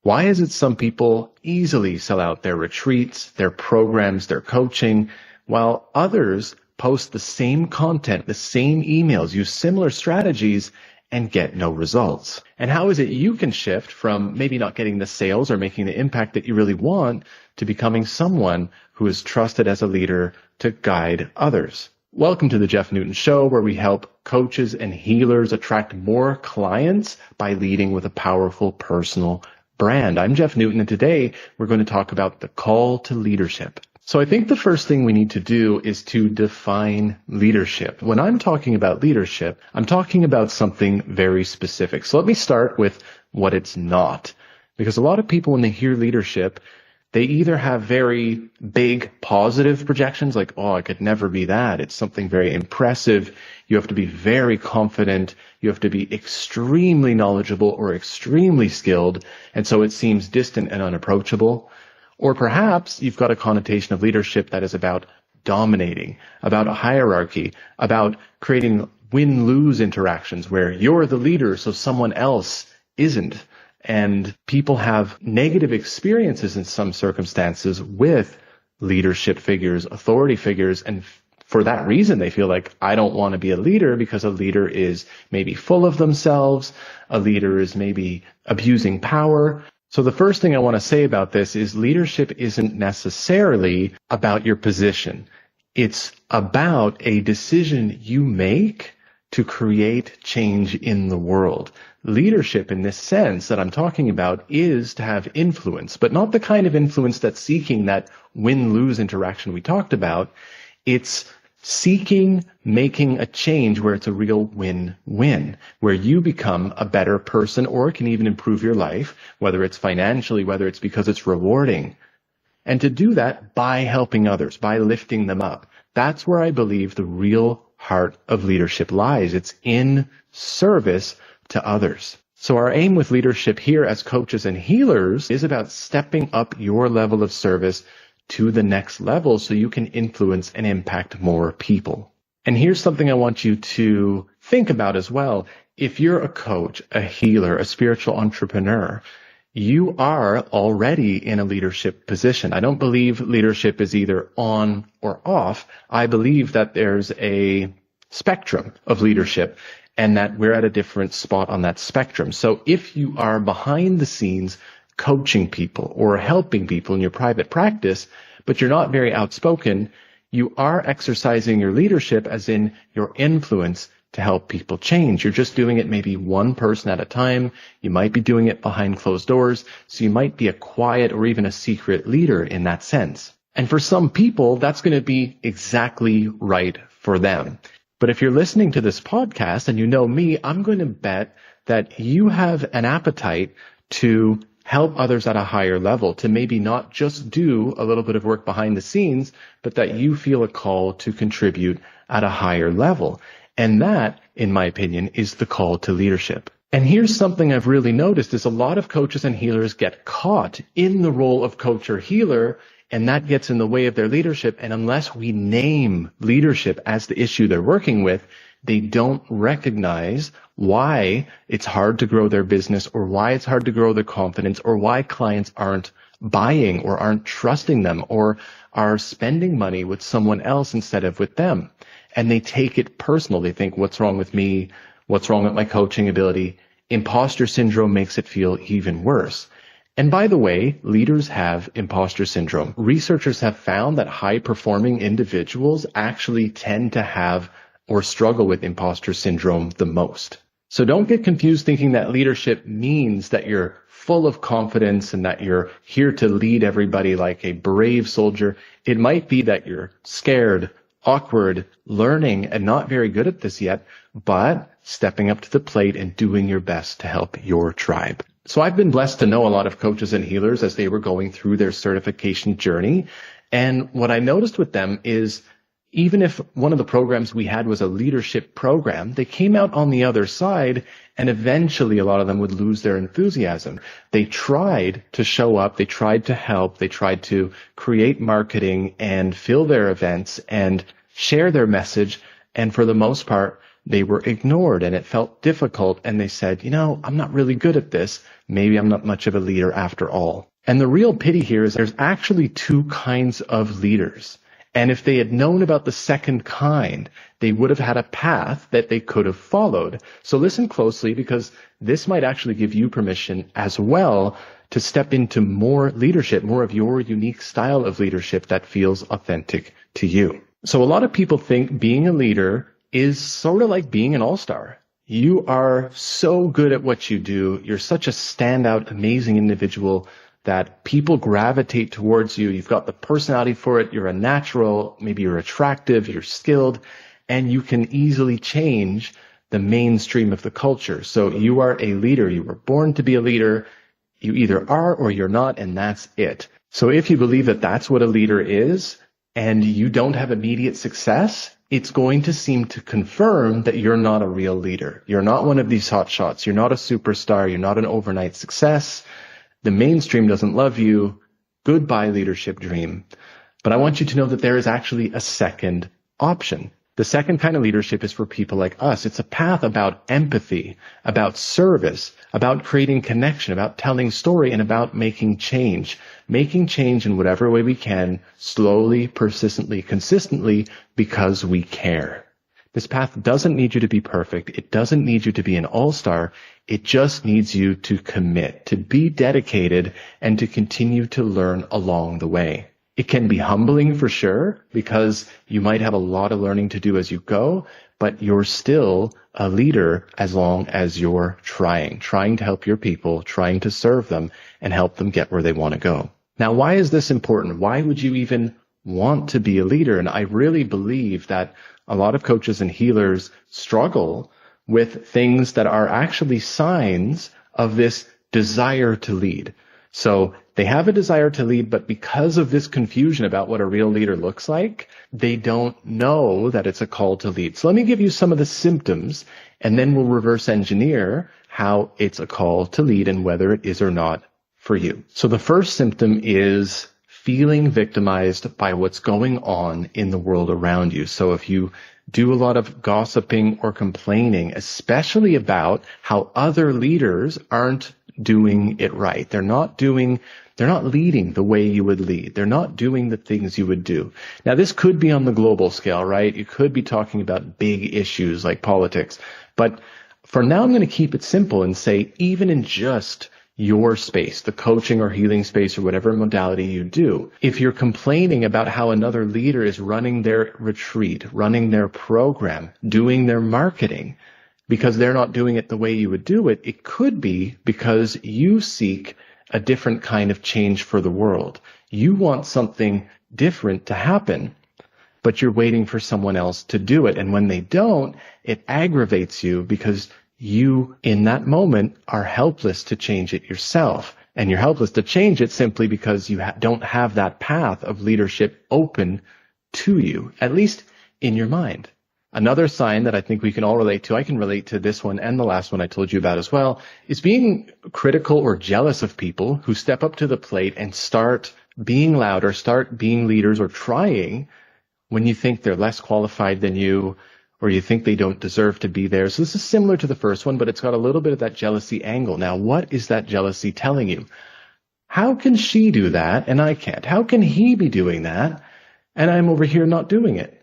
Why is it some people easily sell out their retreats, their programs, their coaching, while others post the same content, the same emails, use similar strategies, and get no results? And how is it you can shift from maybe not getting the sales or making the impact that you really want to becoming someone who is trusted as a leader to guide others? Welcome to the Jeff Newton Show, where we help coaches and healers attract more clients by leading with a powerful personal brand. I'm Jeff Newton, and today we're going to talk about the call to leadership. So I think the first thing we need to do is to define leadership. When I'm talking about leadership, I'm talking about something very specific. So let me start with what it's not. Because a lot of people, when they hear leadership, they either have very big positive projections, like, oh, I could never be that. It's something very impressive. You have to be very confident. You have to be extremely knowledgeable or extremely skilled. And so it seems distant and unapproachable. Or perhaps you've got a connotation of leadership that is about dominating, about a hierarchy, about creating win-lose interactions where you're the leader so someone else isn't. And people have negative experiences in some circumstances with leadership figures, authority figures, and for that reason, they feel like, I don't want to be a leader because a leader is maybe full of themselves, a leader is maybe abusing power. So the first thing I want to say about this is leadership isn't necessarily about your position. It's about a decision you make to create change in the world. Leadership in this sense that I'm talking about is to have influence, but not the kind of influence that's seeking that win-lose interaction we talked about. It's seeking making a change where it's a real win-win, where you become a better person or can even improve your life, whether it's financially, whether it's because it's rewarding. And to do that by helping others, by lifting them up. That's where I believe the real heart of leadership lies. It's in service to others. So our aim with leadership here as coaches and healers is about stepping up your level of service to the next level so you can influence and impact more people. And here's something I want you to think about as well. If you're a coach, a healer, a spiritual entrepreneur, you are already in a leadership position. I don't believe leadership is either on or off. I believe that there's a spectrum of leadership and that we're at a different spot on that spectrum. So if you are behind the scenes coaching people or helping people in your private practice, but you're not very outspoken, you are exercising your leadership as in your influence to help people change. You're just doing it maybe one person at a time. You might be doing it behind closed doors. So you might be a quiet or even a secret leader in that sense. And for some people, that's going to be exactly right for them. But if you're listening to this podcast and you know me, I'm going to bet that you have an appetite to help others at a higher level, to maybe not just do a little bit of work behind the scenes, but that you feel a call to contribute at a higher level. And that, in my opinion, is the call to leadership. And here's something I've really noticed is a lot of coaches and healers get caught in the role of coach or healer, and that gets in the way of their leadership. And unless we name leadership as the issue they're working with, they don't recognize why it's hard to grow their business or why it's hard to grow their confidence or why clients aren't buying or aren't trusting them or are spending money with someone else instead of with them. And they take it personal. They think, what's wrong with me? What's wrong with my coaching ability? Imposter syndrome makes it feel even worse. And by the way, leaders have imposter syndrome. Researchers have found that high-performing individuals actually tend to have or struggle with imposter syndrome the most. So don't get confused thinking that leadership means that you're full of confidence and that you're here to lead everybody like a brave soldier. It might be that you're scared, awkward, learning, and not very good at this yet, but stepping up to the plate and doing your best to help your tribe. So I've been blessed to know a lot of coaches and healers as they were going through their certification journey. And what I noticed with them is even if one of the programs we had was a leadership program, they came out on the other side and eventually a lot of them would lose their enthusiasm. They tried to show up, they tried to help, they tried to create marketing and fill their events and share their message. And for the most part, they were ignored and it felt difficult. And they said, I'm not really good at this. Maybe I'm not much of a leader after all. And the real pity here is there's actually two kinds of leaders. And if they had known about the second kind, they would have had a path that they could have followed. So listen closely, because this might actually give you permission as well to step into more leadership, more of your unique style of leadership that feels authentic to you. So a lot of people think being a leader is sort of like being an all-star. You are so good at what you do. You're such a standout, amazing individual that people gravitate towards you. You've got the personality for it. You're a natural. Maybe you're attractive. You're skilled. And you can easily change the mainstream of the culture. So you are a leader. You were born to be a leader. You either are or you're not, and that's it. So if you believe that that's what a leader is, and you don't have immediate success, it's going to seem to confirm that you're not a real leader. You're not one of these hot shots. You're not a superstar. You're not an overnight success. The mainstream doesn't love you. Goodbye, leadership dream. But I want you to know that there is actually a second option. The second kind of leadership is for people like us. It's a path about empathy, about service, about creating connection, about telling story, and about making change. Making change in whatever way we can, slowly, persistently, consistently, because we care. This path doesn't need you to be perfect. It doesn't need you to be an all-star. It just needs you to commit, to be dedicated, and to continue to learn along the way. It can be humbling for sure, because you might have a lot of learning to do as you go, but you're still a leader as long as you're trying to help your people, trying to serve them, and help them get where they want to go. Now, why is this important? Why would you even want to be a leader? And I really believe that a lot of coaches and healers struggle with things that are actually signs of this desire to lead. So they have a desire to lead, but because of this confusion about what a real leader looks like, they don't know that it's a call to lead. So let me give you some of the symptoms, and then we'll reverse engineer how it's a call to lead and whether it is or not for you. So the first symptom is feeling victimized by what's going on in the world around you. So if you do a lot of gossiping or complaining, especially about how other leaders aren't doing it right. They're not leading the way you would lead. They're not doing the things you would do. Now, this could be on the global scale, right? You could be talking about big issues like politics. But for now, I'm going to keep it simple and say, even in just your space, the coaching or healing space or whatever modality you do, if you're complaining about how another leader is running their retreat, running their program, doing their marketing, because they're not doing it the way you would do it, it could be because you seek a different kind of change for the world. You want something different to happen, but you're waiting for someone else to do it. And when they don't, it aggravates you because you, in that moment, are helpless to change it yourself. And you're helpless to change it simply because you don't have that path of leadership open to you, at least in your mind. Another sign that I think we can all relate to, I can relate to this one and the last one I told you about as well, is being critical or jealous of people who step up to the plate and start being loud or start being leaders or trying when you think they're less qualified than you or you think they don't deserve to be there. So this is similar to the first one, but it's got a little bit of that jealousy angle. Now, what is that jealousy telling you? How can she do that and I can't? How can he be doing that and I'm over here not doing it?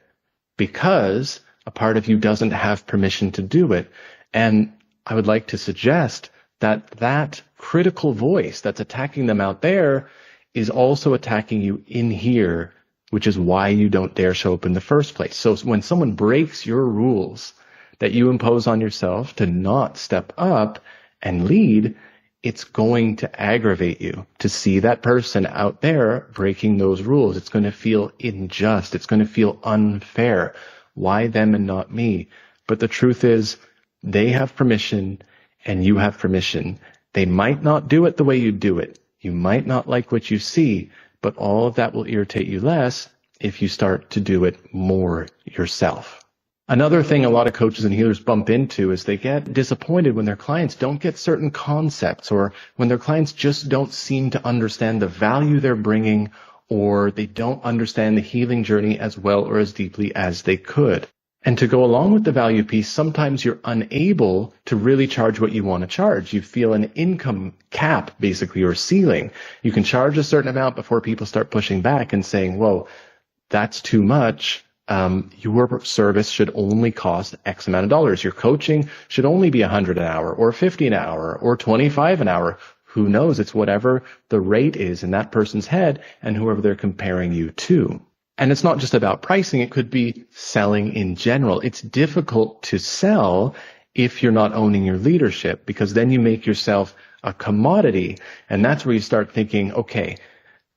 Because a part of you doesn't have permission to do it. And I would like to suggest that that critical voice that's attacking them out there is also attacking you in here, which is why you don't dare show up in the first place. So when someone breaks your rules that you impose on yourself to not step up and lead, it's going to aggravate you to see that person out there breaking those rules. It's going to feel unjust. It's going to feel unfair. Why them and not me? But the truth is, they have permission and you have permission. They might not do it the way you do it. You might not like what you see, but all of that will irritate you less if you start to do it more yourself. Another thing a lot of coaches and healers bump into is they get disappointed when their clients don't get certain concepts or when their clients just don't seem to understand the value they're bringing, or they don't understand the healing journey as well or as deeply as they could. And to go along with the value piece, sometimes you're unable to really charge what you want to charge. You feel an income cap, basically, or ceiling. You can charge a certain amount before people start pushing back and saying, whoa, that's too much. Your service should only cost X amount of dollars. Your coaching should only be $100 an hour or $50 an hour or $25 an hour. Who knows? It's whatever the rate is in that person's head and whoever they're comparing you to. And it's not just about pricing. It could be selling in general. It's difficult to sell if you're not owning your leadership, because then you make yourself a commodity. And that's where you start thinking, okay,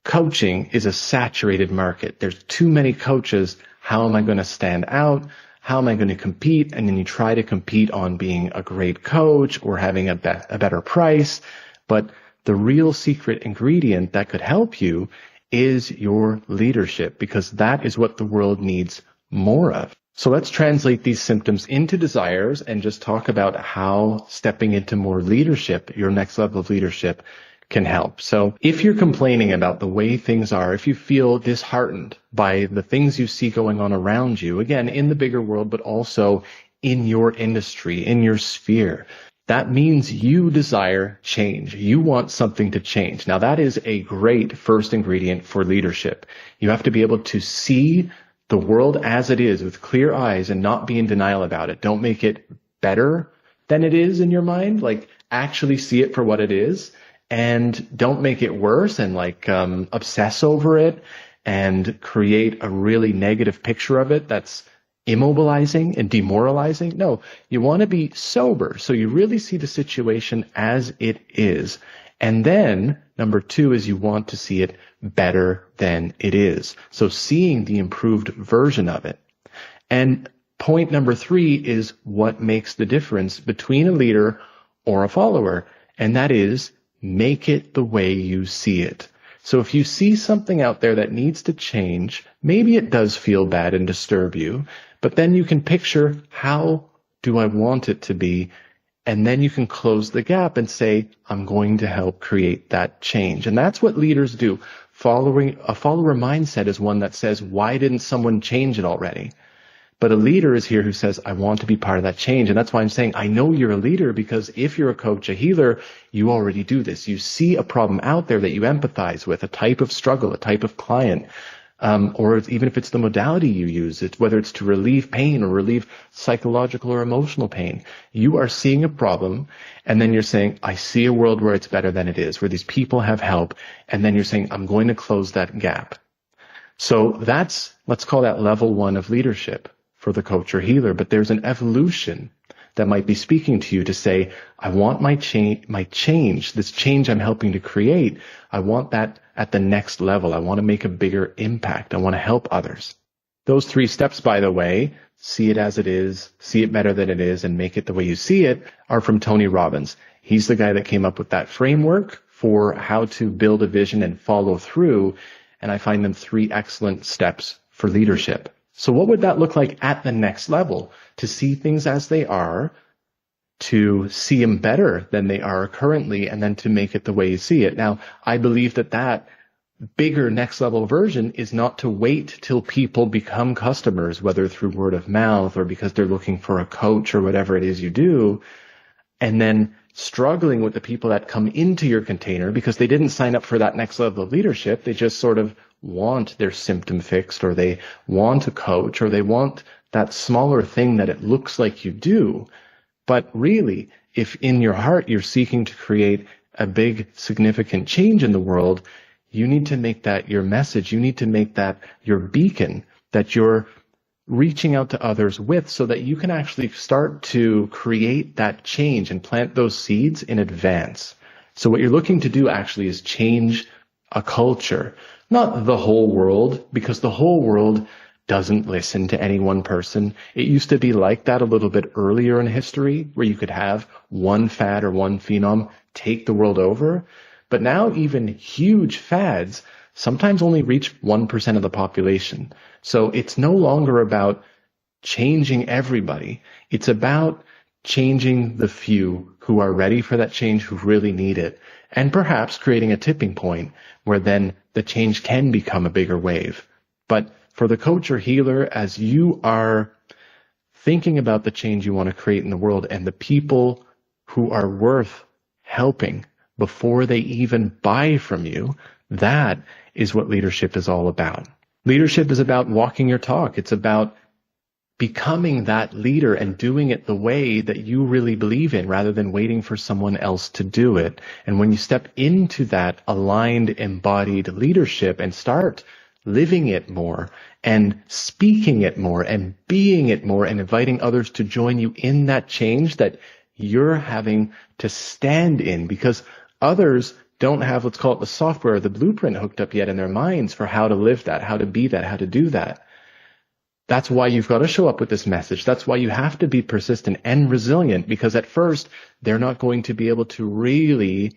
coaching is a saturated market. There's too many coaches. How am I going to stand out? How am I going to compete? And then you try to compete on being a great coach or having a better price. But the real secret ingredient that could help you is your leadership, because that is what the world needs more of. So let's translate these symptoms into desires and just talk about how stepping into more leadership, your next level of leadership, can help. So if you're complaining about the way things are, if you feel disheartened by the things you see going on around you, again, in the bigger world, but also in your industry, in your sphere, that means you desire change. You want something to change. Now, that is a great first ingredient for leadership. You have to be able to see the world as it is with clear eyes and not be in denial about it. Don't make it better than it is in your mind. Like, actually see it for what it is, and don't make it worse and obsess over it and create a really negative picture of it that's immobilizing and demoralizing. No, you want to be sober. So you really see the situation as it is. And then number 2 is you want to see it better than it is. So seeing the improved version of it. And point number 3 is what makes the difference between a leader or a follower. And that is, make it the way you see it. So if you see something out there that needs to change, maybe it does feel bad and disturb you, but then you can picture, how do I want it to be? And then you can close the gap and say, I'm going to help create that change. And that's what leaders do. A follower mindset is one that says, why didn't someone change it already? But a leader is here who says, I want to be part of that change. And that's why I'm saying, I know you're a leader, because if you're a coach, a healer, you already do this. You see a problem out there that you empathize with, a type of struggle, a type of client, or even if it's the modality you use, whether it's to relieve pain or relieve psychological or emotional pain. You are seeing a problem, and then you're saying, I see a world where it's better than it is, where these people have help, and then you're saying, I'm going to close that gap. So that's, let's call that level 1 of leadership for the coach or healer. But there's an evolution that might be speaking to you to say, I want my change, this change I'm helping to create, I want that at the next level. I want to make a bigger impact. I want to help others. Those 3 steps, by the way, see it as it is, see it better than it is, and make it the way you see it, are from Tony Robbins. He's the guy that came up with that framework for how to build a vision and follow through. And I find them 3 excellent steps for leadership. So what would that look like at the next level? To see things as they are, to see them better than they are currently, and then to make it the way you see it. Now, I believe that bigger next level version is not to wait till people become customers, whether through word of mouth or because they're looking for a coach or whatever it is you do, and then struggling with the people that come into your container because they didn't sign up for that next level of leadership. They just sort of want their symptom fixed, or they want a coach, or they want that smaller thing that it looks like you do. But really, if in your heart you're seeking to create a big, significant change in the world, you need to make that your message. You need to make that your beacon that you're reaching out to others with, so that you can actually start to create that change and plant those seeds in advance. So what you're looking to do actually is change a culture, not the whole world, because the whole world doesn't listen to any one person. It used to be like that a little bit earlier in history, where you could have one fad or one phenom take the world over. But now even huge fads sometimes only reach 1% of the population. So it's no longer about changing everybody. It's about changing the few who are ready for that change, who really need it, and perhaps creating a tipping point where then the change can become a bigger wave. But for the coach or healer, as you are thinking about the change you want to create in the world and the people who are worth helping before they even buy from you, that is what leadership is all about. Leadership is about walking your talk. It's about becoming that leader and doing it the way that you really believe in rather than waiting for someone else to do it. And when you step into that aligned, embodied leadership and start living it more and speaking it more and being it more and inviting others to join you in that change that you're having to stand in, because others don't have, let's call it the software, the blueprint hooked up yet in their minds for how to live that, how to be that, how to do that. That's why you've got to show up with this message. That's why you have to be persistent and resilient, because at first they're not going to be able to really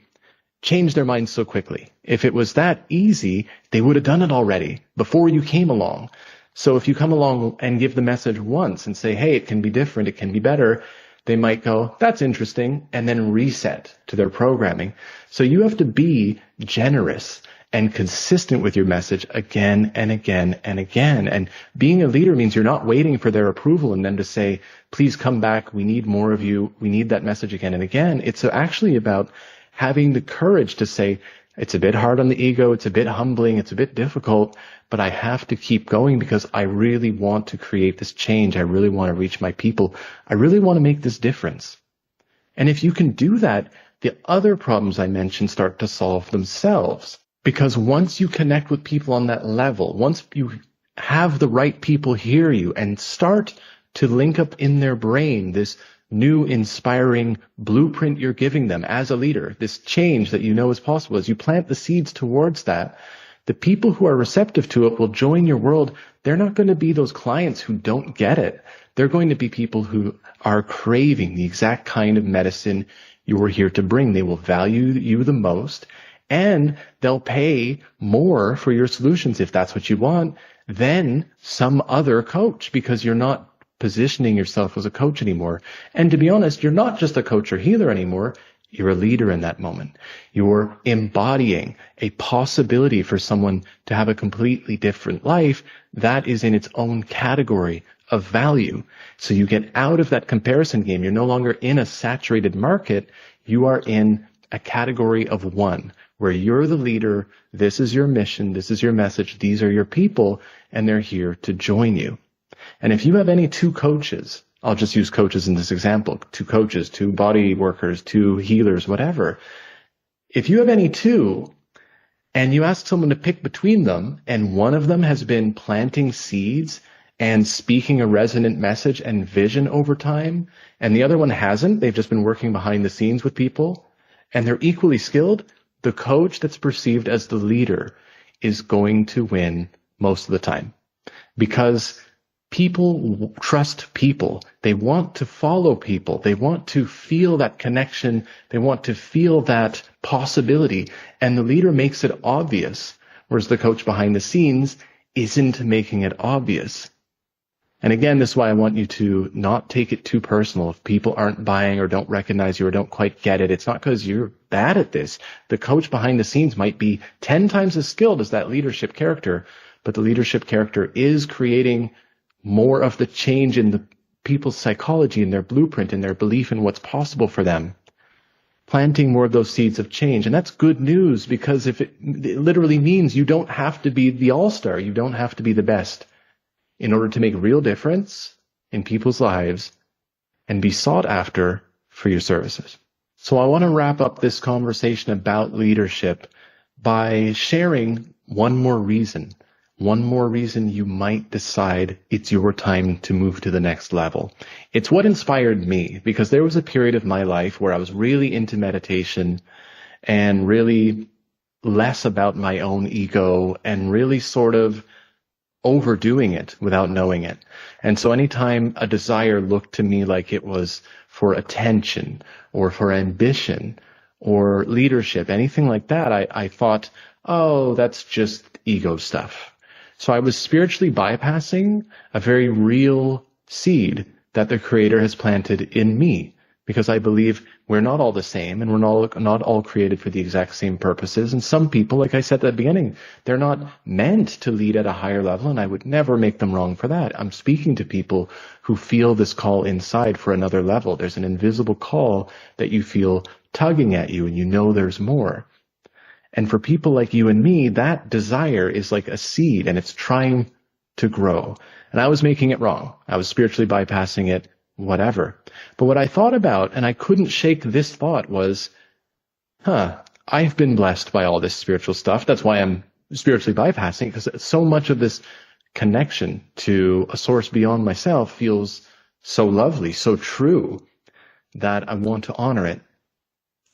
change their minds so quickly. If it was that easy, they would have done it already before you came along. So if you come along and give the message once and say, hey, it can be different, it can be better, they might go, that's interesting, and then reset to their programming. So you have to be generous and consistent with your message again and again and again. And being a leader means you're not waiting for their approval and then to say, please come back, we need more of you, we need that message again and again. It's actually about having the courage to say, it's a bit hard on the ego, it's a bit humbling, it's a bit difficult, but I have to keep going because I really want to create this change. I really want to reach my people. I really want to make this difference. And if you can do that, the other problems I mentioned start to solve themselves. Because once you connect with people on that level, once you have the right people hear you and start to link up in their brain this new inspiring blueprint you're giving them as a leader, this change that you know is possible, as you plant the seeds towards that, the people who are receptive to it will join your world. They're not going to be those clients who don't get it. They're going to be people who are craving the exact kind of medicine you are here to bring. They will value you the most, and they'll pay more for your solutions if that's what you want than some other coach, because you're not positioning yourself as a coach anymore. And to be honest, you're not just a coach or healer anymore. You're a leader in that moment. You're embodying a possibility for someone to have a completely different life that is in its own category of value. So you get out of that comparison game. You're no longer in a saturated market. You are in a category of one, where you're the leader. This is your mission. This is your message. These are your people, and they're here to join you. And if you have any two coaches, I'll just use coaches in this example, two coaches, two body workers, two healers, whatever. If you have any two, and you ask someone to pick between them, and one of them has been planting seeds and speaking a resonant message and vision over time, and the other one hasn't, they've just been working behind the scenes with people, and they're equally skilled, the coach that's perceived as the leader is going to win most of the time. Because people trust people. They want to follow people. They want to feel that connection. They want to feel that possibility. And the leader makes it obvious, whereas the coach behind the scenes isn't making it obvious. And again, this is why I want you to not take it too personal. If people aren't buying or don't recognize you or don't quite get it, it's not because you're bad at this. The coach behind the scenes might be 10 times as skilled as that leadership character, but the leadership character is creating more of the change in the people's psychology and their blueprint and their belief in what's possible for them. Planting more of those seeds of change. And that's good news, because if it literally means you don't have to be the all-star, you don't have to be the best in order to make real difference in people's lives and be sought after for your services. So I want to wrap up this conversation about leadership by sharing one more reason you might decide it's your time to move to the next level. It's what inspired me, because there was a period of my life where I was really into meditation and really less about my own ego and really sort of overdoing it without knowing it. And so anytime a desire looked to me like it was for attention or for ambition or leadership, anything like that, I thought, oh, that's just ego stuff. So I was spiritually bypassing a very real seed that the Creator has planted in me, because I believe we're not all the same and we're not all created for the exact same purposes. And some people, like I said at the beginning, they're not meant to lead at a higher level, and I would never make them wrong for that. I'm speaking to people who feel this call inside for another level. There's an invisible call that you feel tugging at you, and you know there's more. And for people like you and me, that desire is like a seed, and it's trying to grow. And I was making it wrong. I was spiritually bypassing it, whatever. But what I thought about, and I couldn't shake this thought, was, I've been blessed by all this spiritual stuff. That's why I'm spiritually bypassing, because so much of this connection to a source beyond myself feels so lovely, so true, that I want to honor it.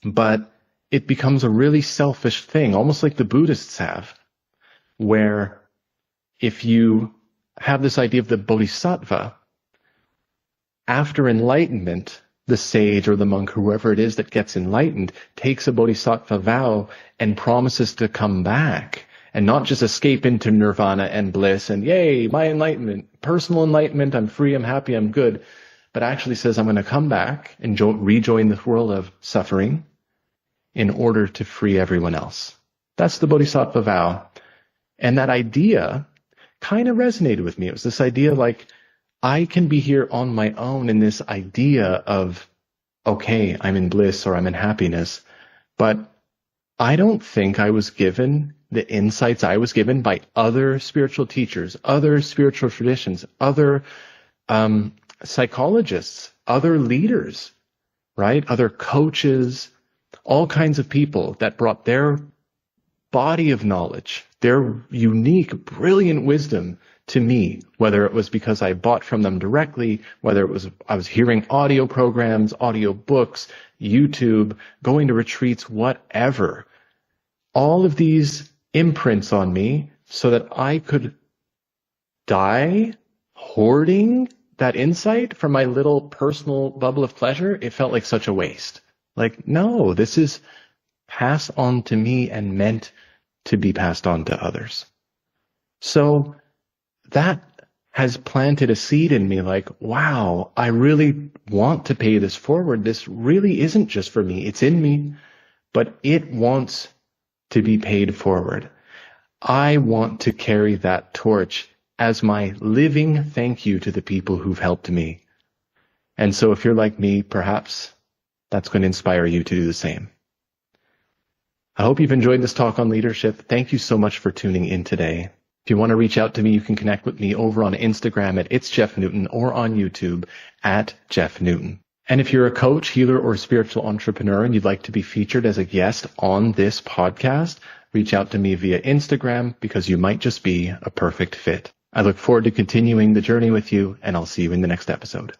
But it becomes a really selfish thing, almost like the Buddhists have, where if you have this idea of the bodhisattva, after enlightenment, the sage or the monk, whoever it is that gets enlightened, takes a bodhisattva vow and promises to come back and not just escape into nirvana and bliss and, yay, my enlightenment, personal enlightenment, I'm free, I'm happy, I'm good, but actually says, I'm going to come back and rejoin the world of suffering in order to free everyone else. That's the bodhisattva vow. And that idea kind of resonated with me. It was this idea like, I can be here on my own in this idea of, okay, I'm in bliss or I'm in happiness, but I don't think I was given the insights I was given by other spiritual teachers, other spiritual traditions, other psychologists, other leaders, right? Other coaches, all kinds of people that brought their body of knowledge, their unique, brilliant wisdom to me, whether it was because I bought from them directly, whether it was I was hearing audio programs, audio books, YouTube, going to retreats, whatever. All of these imprints on me so that I could die hoarding that insight from my little personal bubble of pleasure. It felt like such a waste. Like, no, this is passed on to me and meant to be passed on to others. So that has planted a seed in me like, wow, I really want to pay this forward. This really isn't just for me. It's in me, but it wants to be paid forward. I want to carry that torch as my living thank you to the people who've helped me. And so if you're like me, perhaps that's going to inspire you to do the same. I hope you've enjoyed this talk on leadership. Thank you so much for tuning in today. If you want to reach out to me, you can connect with me over on Instagram at It's Jeff Newton or on YouTube at Jeff Newton. And if you're a coach, healer, or spiritual entrepreneur and you'd like to be featured as a guest on this podcast, reach out to me via Instagram because you might just be a perfect fit. I look forward to continuing the journey with you, and I'll see you in the next episode.